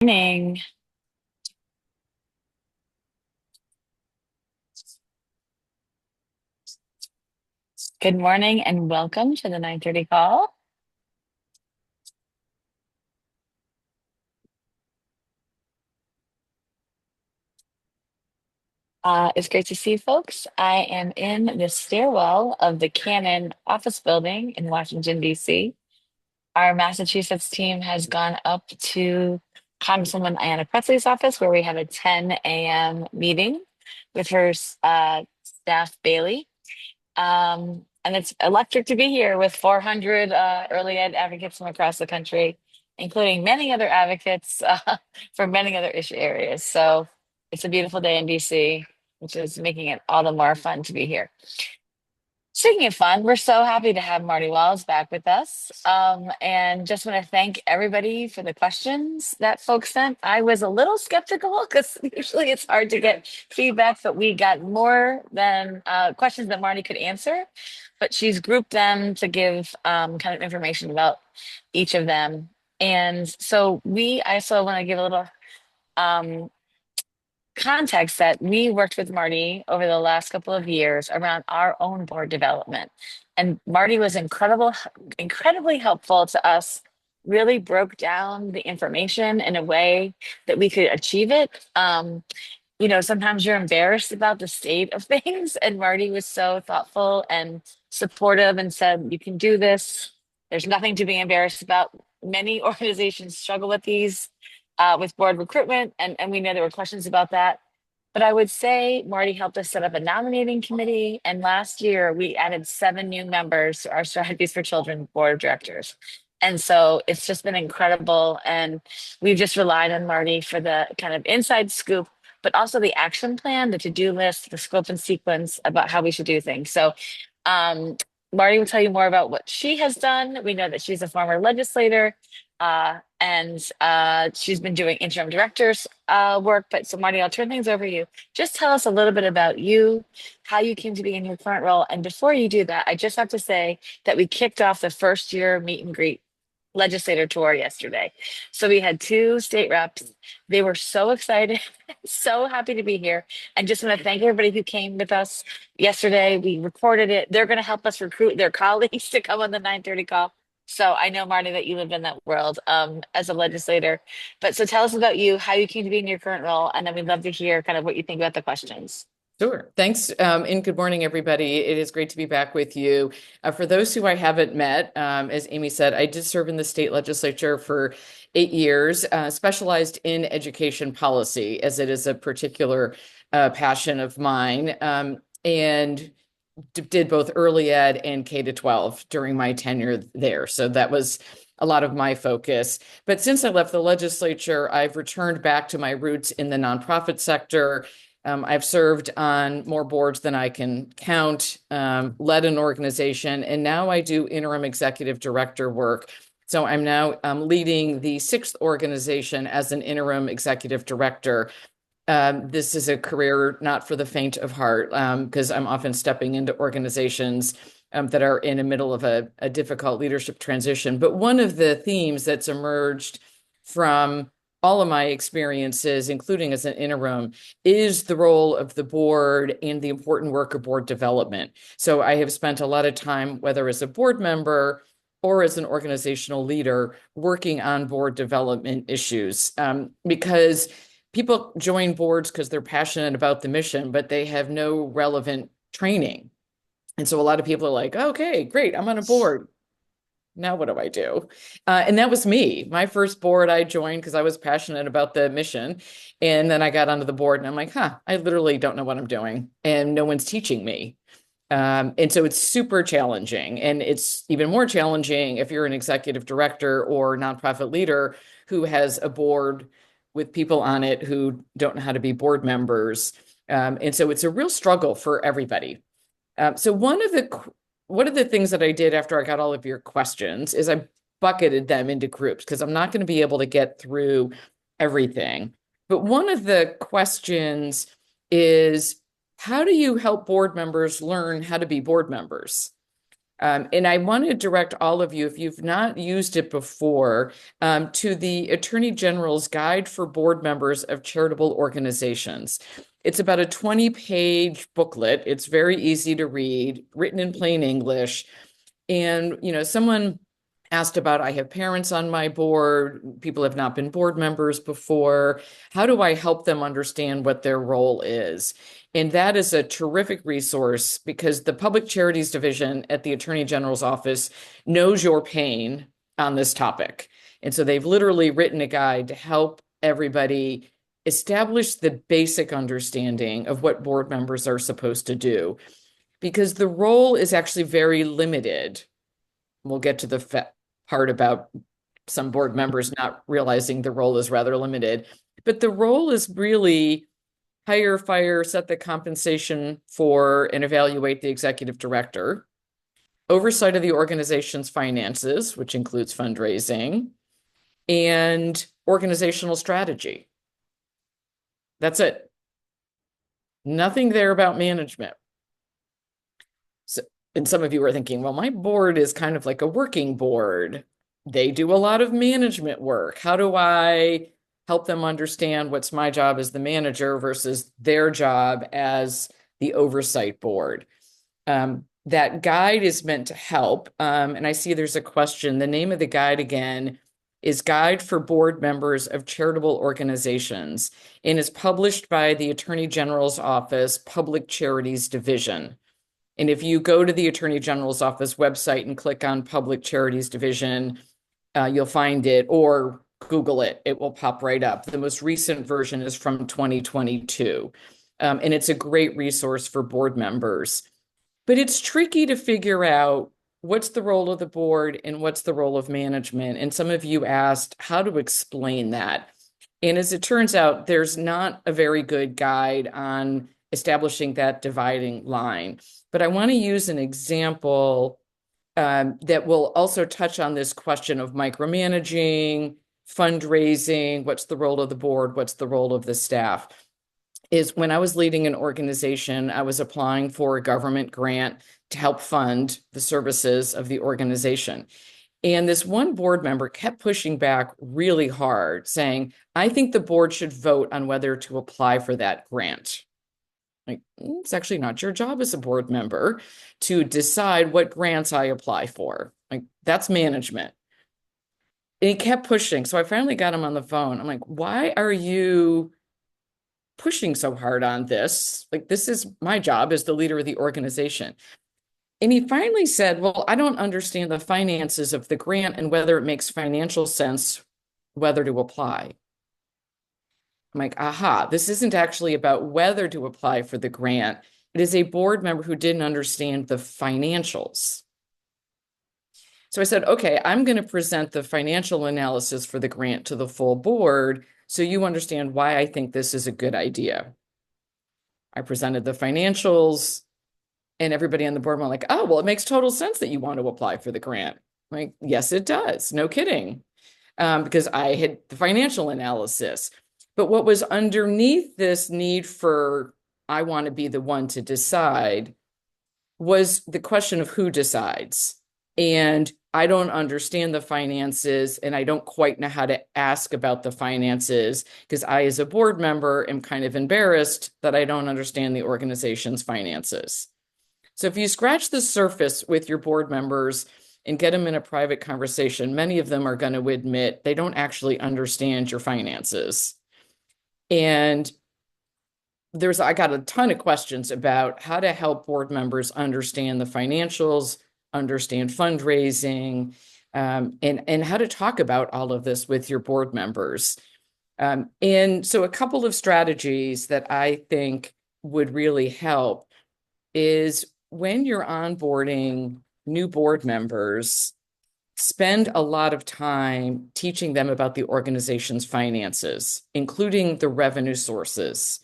morning. Good morning and welcome to the 9:30 call. It's great to see you folks. I am in the stairwell of the Cannon office building in Washington, D.C. Our Massachusetts team has gone up to Congresswoman Ayanna Pressley's office where we have a 10 a.m. meeting with her staff, Bailey. And it's electric to be here with 400 early ed advocates from across the country, including many other advocates from many other issue areas. So it's a beautiful day in DC, which is making it all the more fun to be here. Speaking of fun, we're so happy to have Marty Walz back with us. And just want to thank everybody for the questions that folks sent. I was a little skeptical because usually it's hard to get feedback, but we got more than questions that Marty could answer. But she's grouped them to give kind of information about each of them. And so I also want to give a little um, context that we worked with Marty over the last couple of years around our own board development. And Marty was incredibly helpful to us, really broke down the information in a way that we could achieve it. Sometimes you're embarrassed about the state of things, and Marty was so thoughtful and supportive and said, you can do this. There's nothing to be embarrassed about. Many organizations struggle with these with board recruitment, and we know there were questions about that. But I would say Marty helped us set up a nominating committee, and last year we added 7 new members to our Strategies for Children board of directors. And so it's just been incredible, and we've just relied on Marty for the kind of inside scoop, but also the action plan, the to-do list, the scope and sequence about how we should do things. So um, Marty will tell you more about what she has done. We know that she's a former legislator, and she's been doing interim directors work. But so Marty, I'll turn things over to you. Just tell us a little bit about you, how you came to be in your current role. And before you do that, I just have to say that we kicked off the first year meet and greet legislator tour yesterday. So we had 2 state reps. They were so excited, so happy to be here. And just want to thank everybody who came with us yesterday. We recorded it. They're going to help us recruit their colleagues to come on the 9:30 call. So I know, Marty, that you lived in that world as a legislator. But so tell us about you, how you came to be in your current role, and then we'd love to hear kind of what you think about the questions. Sure. Thanks. And good morning, everybody. It is great to be back with you. For those who I haven't met, as Amy said, I did serve in the state legislature for 8 years, specialized in education policy, as it is a particular passion of mine, and did both early ed and K to 12 during my tenure there. So that was a lot of my focus. But since I left the legislature, I've returned back to my roots in the nonprofit sector. I've served on more boards than I can count, led an organization, and now I do interim executive director work. So I'm now leading the 6th organization as an interim executive director. This is a career not for the faint of heart, because I'm often stepping into organizations that are in the middle of a difficult leadership transition. But one of the themes that's emerged from all of my experiences, including as an interim, is the role of the board and the important work of board development. So I have spent a lot of time, whether as a board member or as an organizational leader, working on board development issues, because people join boards because they're passionate about the mission, but they have no relevant training. And so a lot of people are like, okay, great, I'm on a board. Now what do I do? And that was me. My first board I joined because I was passionate about the mission. And then I got onto the board and I'm like, I literally don't know what I'm doing. And no one's teaching me. And so it's super challenging. And it's even more challenging if you're an executive director or nonprofit leader who has a board with people on it who don't know how to be board members. And so it's a real struggle for everybody. So one of the things that I did after I got all of your questions is I bucketed them into groups because I'm not going to be able to get through everything. But one of the questions is, how do you help board members learn how to be board members? And I want to direct all of you, if you've not used it before, to the Attorney General's Guide for Board Members of Charitable Organizations. It's about a 20-page booklet. It's very easy to read, written in plain English. And, someone asked about, I have parents on my board, people have not been board members before. How do I help them understand what their role is? And that is a terrific resource because the Public Charities Division at the Attorney General's office knows your pain on this topic. And so they've literally written a guide to help everybody establish the basic understanding of what board members are supposed to do, because the role is actually very limited. We'll get to the part about some board members not realizing the role is rather limited, but the role is really hire, fire, set the compensation for, and evaluate the executive director, oversight of the organization's finances, which includes fundraising, and organizational strategy. That's it. Nothing there about management. So, and some of you are thinking, well, my board is kind of like a working board. They do a lot of management work. How do I help them understand what's my job as the manager versus their job as the oversight board? That guide is meant to help. And I see there's a question. The name of the guide again is Guide for Board Members of Charitable Organizations and is published by the Attorney General's Office Public Charities Division. And if you go to the Attorney General's Office website and click on Public Charities Division, you'll find it, or Google it. It will pop right up. The most recent version is from 2022. And it's a great resource for board members. But it's tricky to figure out what's the role of the board and what's the role of management. And some of you asked how to explain that. And as it turns out, there's not a very good guide on establishing that dividing line. But I want to use an example that will also touch on this question of micromanaging, fundraising, what's the role of the board, what's the role of the staff. Is when I was leading an organization, I was applying for a government grant to help fund the services of the organization. And this one board member kept pushing back really hard, saying, I think the board should vote on whether to apply for that grant. Like, it's actually not your job as a board member to decide what grants I apply for. Like, that's management. And he kept pushing. So I finally got him on the phone. I'm like, why are you pushing so hard on this? Like, this is my job as the leader of the organization. And he finally said, well, I don't understand the finances of the grant and whether it makes financial sense whether to apply. I'm like, aha, this isn't actually about whether to apply for the grant. It is a board member who didn't understand the financials. So I said, okay, I'm going to present the financial analysis for the grant to the full board so you understand why I think this is a good idea. I presented the financials and everybody on the board went like, oh, well, it makes total sense that you want to apply for the grant. I'm like, yes, it does. No kidding. Because I had the financial analysis. But what was underneath this need for, I want to be the one to decide, was the question of who decides. And I don't understand the finances, and I don't quite know how to ask about the finances because I, as a board member, am kind of embarrassed that I don't understand the organization's finances. So if you scratch the surface with your board members and get them in a private conversation, many of them are going to admit they don't actually understand your finances. And I got a ton of questions about how to help board members understand the financials, understand fundraising, and how to talk about all of this with your board members. And so a couple of strategies that I think would really help is when you're onboarding new board members, spend a lot of time teaching them about the organization's finances, including the revenue sources.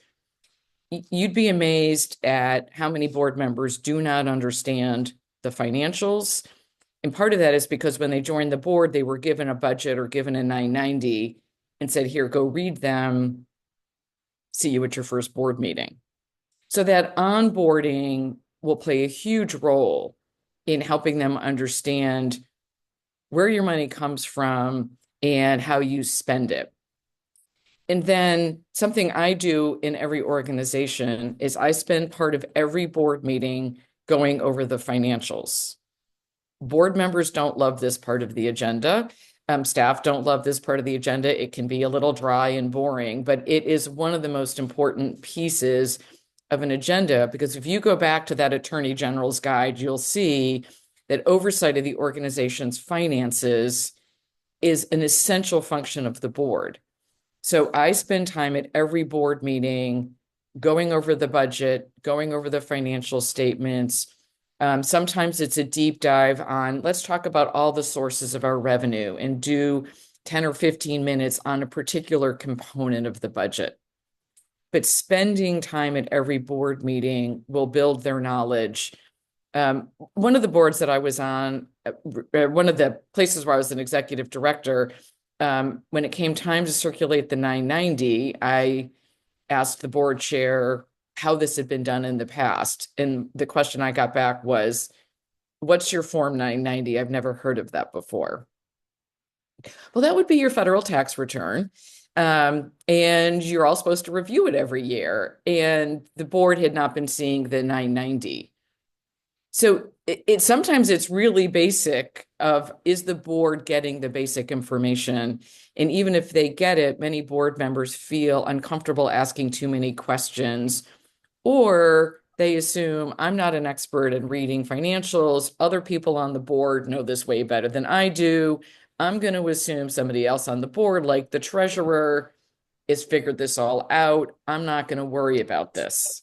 You'd be amazed at how many board members do not understand the financials. And part of that is because when they joined the board, they were given a budget or given a 990 and said, here, go read them. See you at your first board meeting. So that onboarding will play a huge role in helping them understand where your money comes from and how you spend it. And then something I do in every organization is I spend part of every board meeting going over the financials. Board members don't love this part of the agenda. Staff don't love this part of the agenda. It can be a little dry and boring, but it is one of the most important pieces of an agenda, because if you go back to that Attorney General's guide, you'll see that oversight of the organization's finances is an essential function of the board. So I spend time at every board meeting going over the budget, going over the financial statements. Sometimes it's a deep dive on, let's talk about all the sources of our revenue and do 10 or 15 minutes on a particular component of the budget. But spending time at every board meeting will build their knowledge. One of the boards that I was on, one of the places where I was an executive director, when it came time to circulate the 990, I asked the board chair how this had been done in the past. And the question I got back was, what's your Form 990? I've never heard of that before. Well, that would be your federal tax return. And you're all supposed to review it every year. And the board had not been seeing the 990. So sometimes it's really basic of, is the board getting the basic information? And even if they get it, many board members feel uncomfortable asking too many questions, or they assume I'm not an expert in reading financials. Other people on the board know this way better than I do. I'm going to assume somebody else on the board, like the treasurer, has figured this all out. I'm not going to worry about this.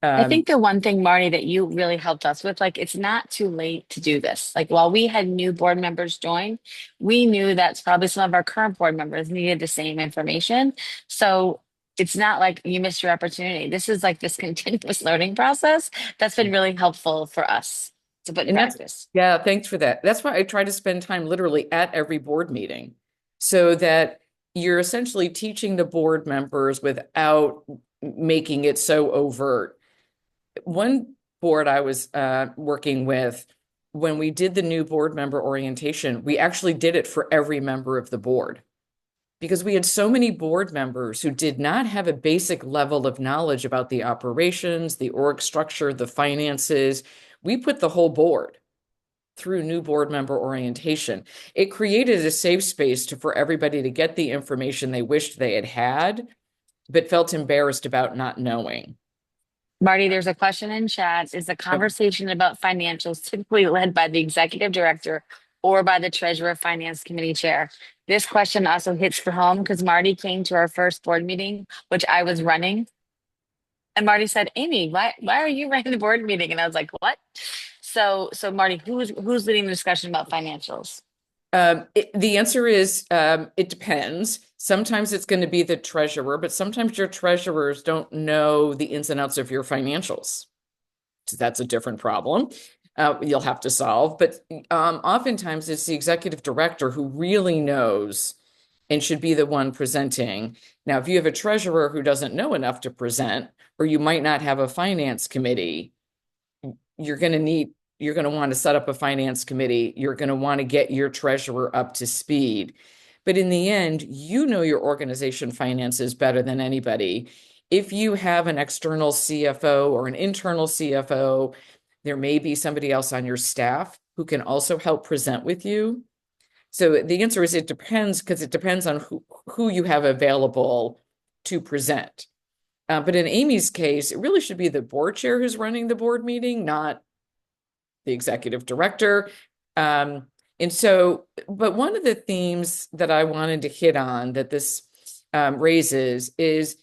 I Um, think the one thing, Marty, that you really helped us with, like, it's not too late to do this. Like, while we had new board members join, we knew that probably some of our current board members needed the same information. So it's not like you missed your opportunity. This is like this continuous learning process that's been really helpful for us to put in And that's, practice. yeah, thanks for that. That's why I try to spend time literally at every board meeting, so that you're essentially teaching the board members without making it so overt. One board I was working with, when we did the new board member orientation, we actually did it for every member of the board, because we had so many board members who did not have a basic level of knowledge about the operations, the org structure, the finances. We put the whole board through new board member orientation. It created a safe space for everybody to get the information they wished they had had, but felt embarrassed about not knowing. Marty, there's a question in chat. Is the Yep. conversation about financials typically led by the executive director or by the treasurer finance committee chair? This question also hits for home because Marty came to our first board meeting, which I was running. And Marty said, Amy, why are you running the board meeting? And I was like, what? So Marty, who's leading the discussion about financials? The answer is it depends. Sometimes it's going to be the treasurer, but sometimes your treasurers don't know the ins and outs of your financials. So that's a different problem you'll have to solve. But oftentimes it's the executive director who really knows and should be the one presenting. Now, if you have a treasurer who doesn't know enough to present, or you might not have a finance committee, you're going to want to set up a finance committee. You're going to want to get your treasurer up to speed. But in the end, you know your organization finances better than anybody. If you have an external CFO or an internal CFO, there may be somebody else on your staff who can also help present with you. So the answer is it depends, because it depends on who you have available to present. But in Amy's case, it really should be the board chair who's running the board meeting, not the executive director. And so, but one of the themes that I wanted to hit on that this raises is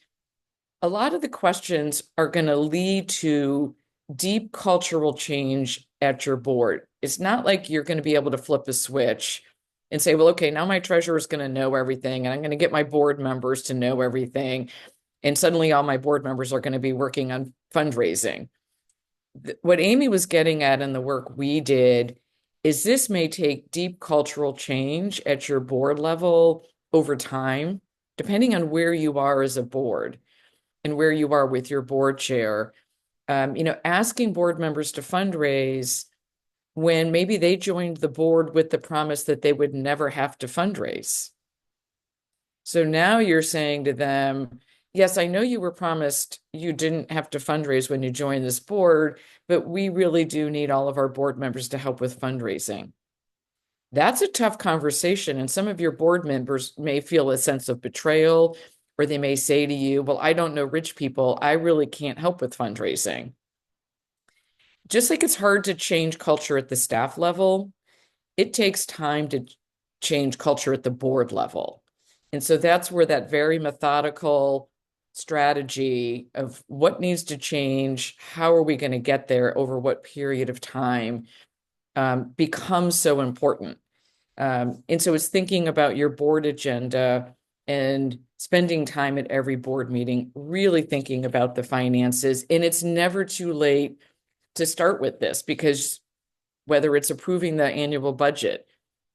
a lot of the questions are going to lead to deep cultural change at your board. It's not like you're going to be able to flip a switch and say, well, okay, now my treasurer is going to know everything, and I'm going to get my board members to know everything. And suddenly all my board members are going to be working on fundraising. What Amy was getting at in the work we did is this may take deep cultural change at your board level over time, depending on where you are as a board and where you are with your board chair. Asking board members to fundraise when maybe they joined the board with the promise that they would never have to fundraise. So now you're saying to them, yes, I know you were promised you didn't have to fundraise when you joined this board, but we really do need all of our board members to help with fundraising. That's a tough conversation. And some of your board members may feel a sense of betrayal, or they may say to you, well, I don't know rich people. I really can't help with fundraising. Just like it's hard to change culture at the staff level, it takes time to change culture at the board level. And so that's where that very methodical strategy of what needs to change, how are we going to get there over what period of time, becomes so important. And so it's thinking about your board agenda and spending time at every board meeting, really thinking about the finances. And it's never too late to start with this, because whether it's approving the annual budget,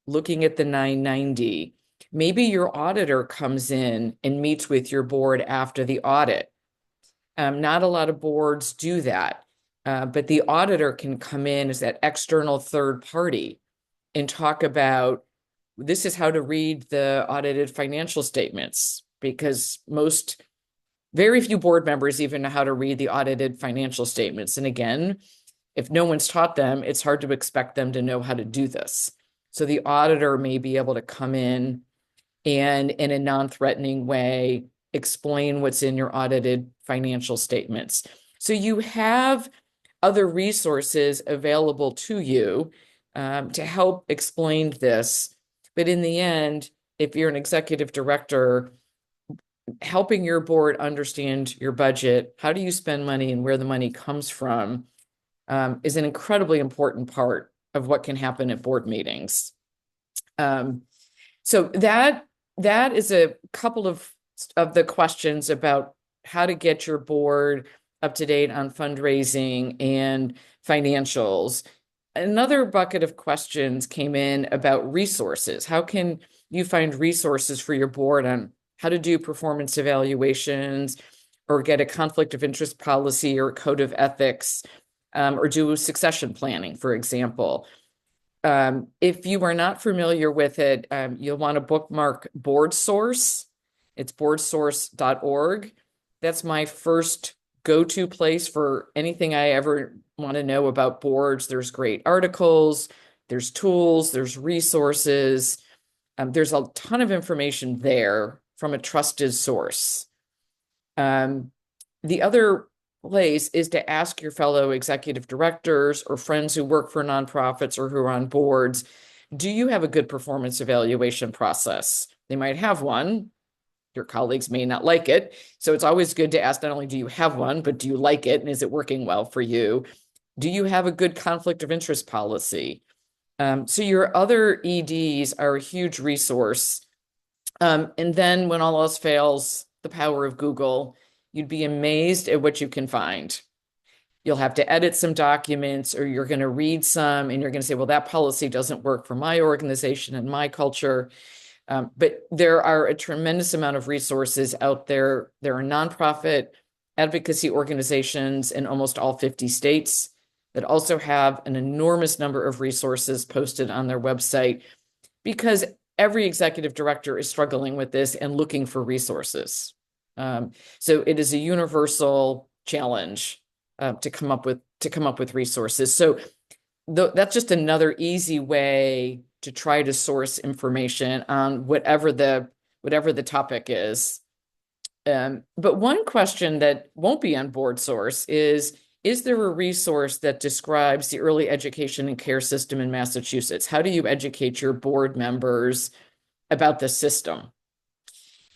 looking at the 990, maybe your auditor comes in and meets with your board after the audit. Not a lot of boards do that, but the auditor can come in as that external third party and talk about, this is how to read the audited financial statements, because very few board members even know how to read the audited financial statements. And again, if no one's taught them, it's hard to expect them to know how to do this. So the auditor may be able to come in and, in a non-threatening way, explain what's in your audited financial statements. So you have other resources available to you to help explain this. But in the end, if you're an executive director, helping your board understand your budget, how do you spend money and where the money comes from, is an incredibly important part of what can happen at board meetings. So that is a couple of the questions about how to get your board up to date on fundraising and financials. Another bucket of questions came in about resources. How can you find resources for your board on how to do performance evaluations, or get a conflict of interest policy or code of ethics, or do succession planning, for example? If you are not familiar with it, you'll want to bookmark BoardSource. It's boardsource.org. That's my first go-to place for anything I ever want to know about boards. There's great articles, there's tools, there's resources. There's a ton of information there from a trusted source. The other place is to ask your fellow executive directors or friends who work for nonprofits or who are on boards, do you have a good performance evaluation process? They might have one. Your colleagues may not like it. So it's always good to ask, not only do you have one, but do you like it? And is it working well for you? Do you have a good conflict of interest policy? So your other EDs are a huge resource. And then when all else fails, the power of Google, you'd be amazed at what you can find. You'll have to edit some documents, or you're going to read some and you're going to say, well, that policy doesn't work for my organization and my culture. But there are a tremendous amount of resources out there. There are nonprofit advocacy organizations in almost all 50 states that also have an enormous number of resources posted on their website, because every executive director is struggling with this and looking for resources. So it is a universal challenge to come up with resources. So that's just another easy way to try to source information on whatever the topic is. But one question that won't be on BoardSource is there a resource that describes the early education and care system in Massachusetts? How do you educate your board members about the system?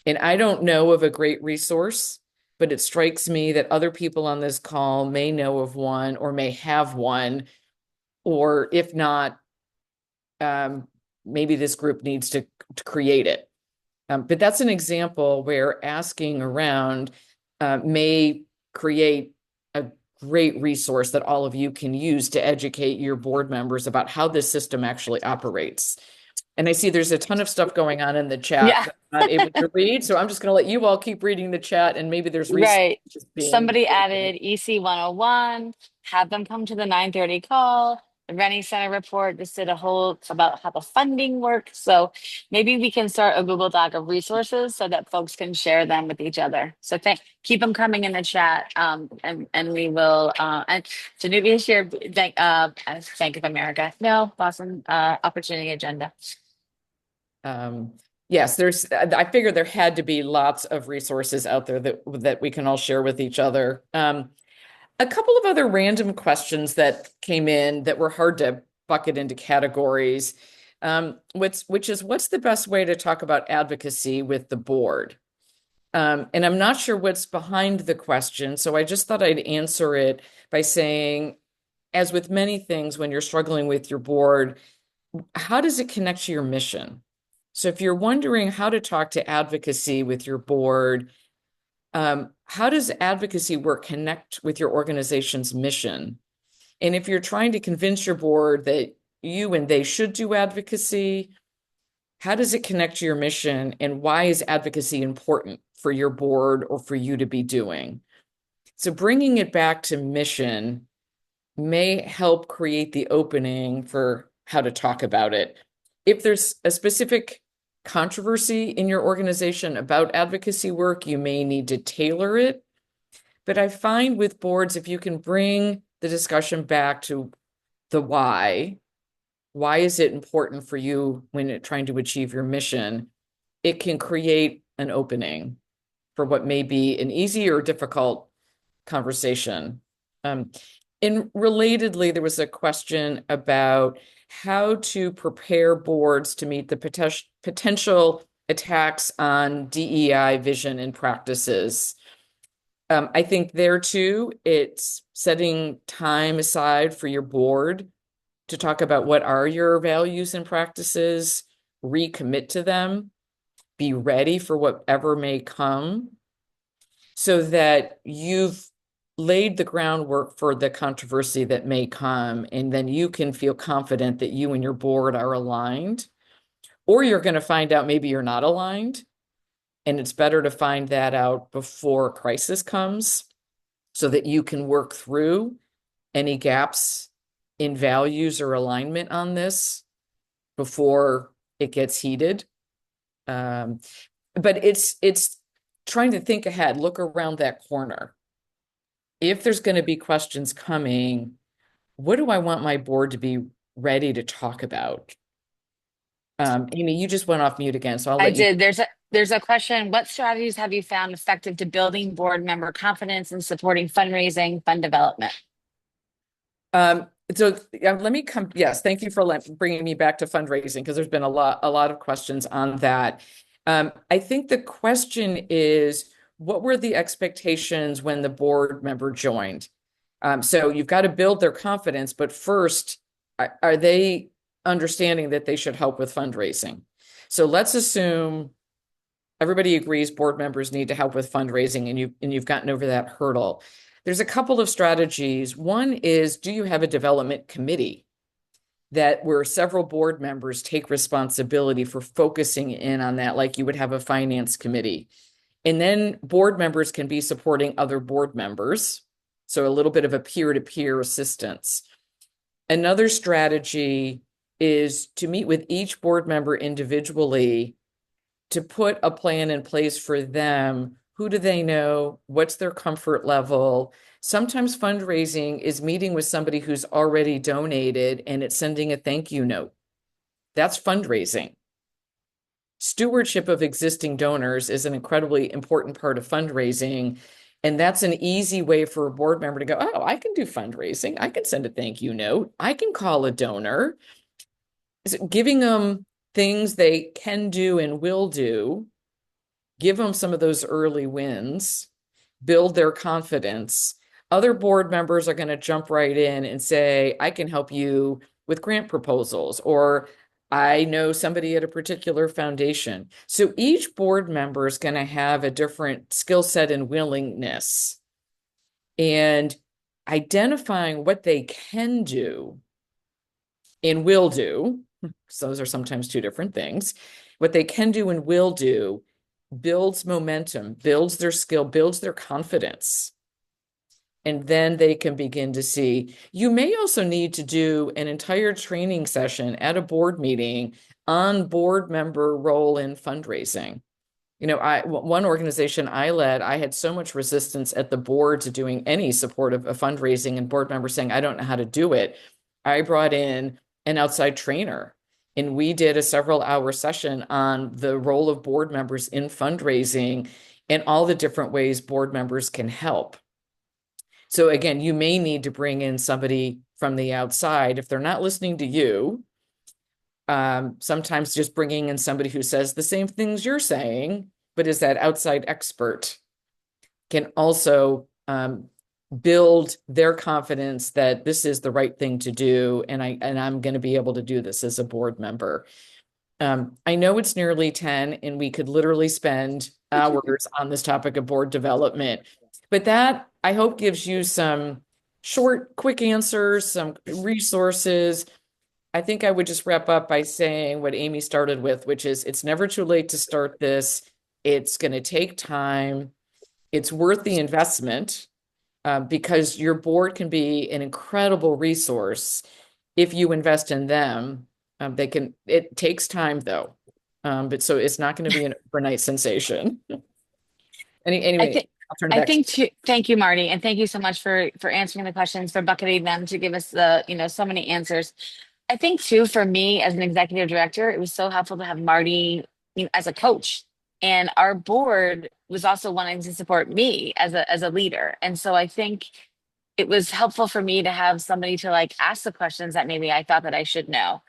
And I don't know of a great resource, but it strikes me that other people on this call may know of one or may have one, or if not, maybe this group needs to create it. But that's an example where asking around may create a great resource that all of you can use to educate your board members about how this system actually operates. And I see there's a ton of stuff going on in the chat Yeah, that I'm not able to read. So I'm just going to let you all keep reading the chat, and maybe there's resources right. being. Somebody added EC 101, have them come to the 9:30 call. the Rennie Center report just did a whole about how the funding works. So maybe we can start a Google Doc of resources so that folks can share them with each other. So keep them coming in the chat, and we will. And Januvia shared Bank of America. No, Boston Opportunity Agenda. Yes, I figured there had to be lots of resources out there that we can all share with each other. A couple of other random questions that came in that were hard to bucket into categories, which is what's the best way to talk about advocacy with the board? And I'm not sure what's behind the question, so I just thought I'd answer it by saying, as with many things, when you're struggling with your board, how does it connect to your mission? So if you're wondering how to talk to advocacy with your board, how does advocacy work connect with your organization's mission? And if you're trying to convince your board that you and they should do advocacy, how does it connect to your mission? And why is advocacy important for your board or for you to be doing? So bringing it back to mission may help create the opening for how to talk about it. If there's a specific controversy in your organization about advocacy work, you may need to tailor it. But I find with boards, if you can bring the discussion back to the why is it important for you when you're trying to achieve your mission, it can create an opening for what may be an easy or difficult conversation. And relatedly, there was a question about how to prepare boards to meet the potential attacks on DEI vision and practices. I think there too, it's setting time aside for your board to talk about what are your values and practices, recommit to them, be ready for whatever may come, so that you've laid the groundwork for the controversy that may come, and then you can feel confident that you and your board are aligned. Or you're going to find out maybe you're not aligned, and it's better to find that out before a crisis comes so that you can work through any gaps in values or alignment on this before it gets heated. But it's trying to think ahead, look around that corner. If there's going to be questions coming, what do I want my board to be ready to talk about? Amy, you just went off mute again, so I'll I let you. did. There's a question. What strategies have you found effective to building board member confidence and supporting fundraising, fund development? So let me come. Yes, thank you for bringing me back to fundraising, because there's been a lot of questions on that. I think the question is, what were the expectations when the board member joined? So you've got to build their confidence, but first, are they understanding that they should help with fundraising? So let's assume everybody agrees board members need to help with fundraising, and you've gotten over that hurdle. There's a couple of strategies. One is, do you have a development committee where several board members take responsibility for focusing in on that, like you would have a finance committee? And then board members can be supporting other board members. So a little bit of a peer-to-peer assistance. Another strategy is to meet with each board member individually to put a plan in place for them. Who do they know? What's their comfort level? Sometimes fundraising is meeting with somebody who's already donated and it's sending a thank you note. That's fundraising. Stewardship of existing donors is an incredibly important part of fundraising. And that's an easy way for a board member to go, oh, I can do fundraising. I can send a thank you note. I can call a donor. Giving them things they can do and will do, give them some of those early wins, build their confidence. Other board members are going to jump right in and say, I can help you with grant proposals, or I know somebody at a particular foundation. So each board member is going to have a different skill set and willingness. And identifying what they can do and will do, so those are sometimes two different things, what they can do and will do builds momentum, builds their skill, builds their confidence. and then they can begin to see. You may also need to do an entire training session at a board meeting on board member role in fundraising. One organization I led, I had so much resistance at the board to doing any support of fundraising, and board members saying, I don't know how to do it. I brought in an outside trainer, and we did a several-hour session on the role of board members in fundraising and all the different ways board members can help. So again, you may need to bring in somebody from the outside if they're not listening to you. Sometimes just bringing in somebody who says the same things you're saying, but is that outside expert, can also build their confidence that this is the right thing to do, and I'm going to be able to do this as a board member. I know it's nearly 10, and we could literally spend hours on this topic of board development, but that I hope gives you some short, quick answers, some resources. I think I would just wrap up by saying what Amy started with, which is it's never too late to start this. It's going to take time. It's worth the investment because your board can be an incredible resource if you invest in them. It takes time though. But so it's not going to be an overnight sensation. I Anyway, think I'll turn it I back to think too, thank you, Marty, and thank you so much for answering the questions, for bucketing them to give us the, so many answers. I think too, for me as an executive director, it was so helpful to have Marty, as a coach. And our board was also wanting to support me as a leader. And so I think it was helpful for me to have somebody to like ask the questions that maybe I thought that I should know.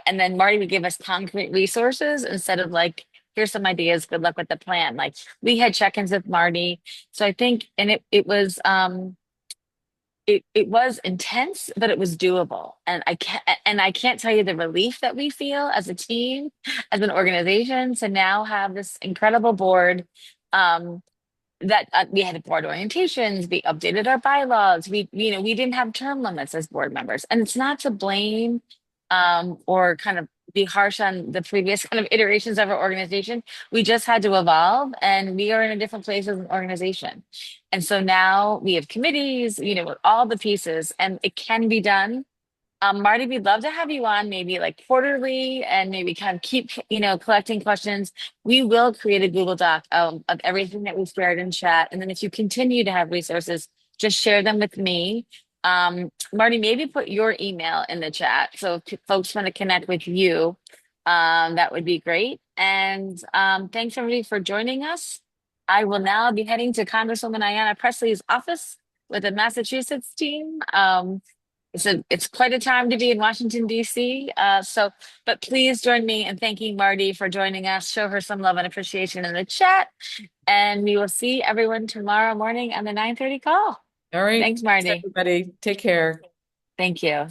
And then Marty would give us concrete resources instead of like, here's some ideas, good luck with the plan. Like we had check-ins with Marty. So I think, and it was intense, but it was doable. And I can't tell you the relief that we feel as a team, as an organization, to now have this incredible board. That we had board orientations, we updated our bylaws, we didn't have term limits as board members. And it's not to blame or kind of be harsh on the previous kind of iterations of our organization. We just had to evolve, and we are in a different place as an organization. And so now we have committees, with all the pieces, and it can be done. Marty, we'd love to have you on maybe like quarterly, and maybe kind of keep, collecting questions. We will create a Google Doc of everything that we've shared in chat. And then if you continue to have resources, just share them with me. Marty, maybe put your email in the chat. So if folks want to connect with you, that would be great. And thanks everybody for joining us. I will now be heading to Congresswoman Ayanna Presley's office with the Massachusetts team. It's quite a time to be in Washington, D.C. But please join me in thanking Marty for joining us. Show her some love and appreciation in the chat. And we will see everyone tomorrow morning on the 9:30 call. all right. Thanks, Thanks, Marty. everybody. Take care. Thank you.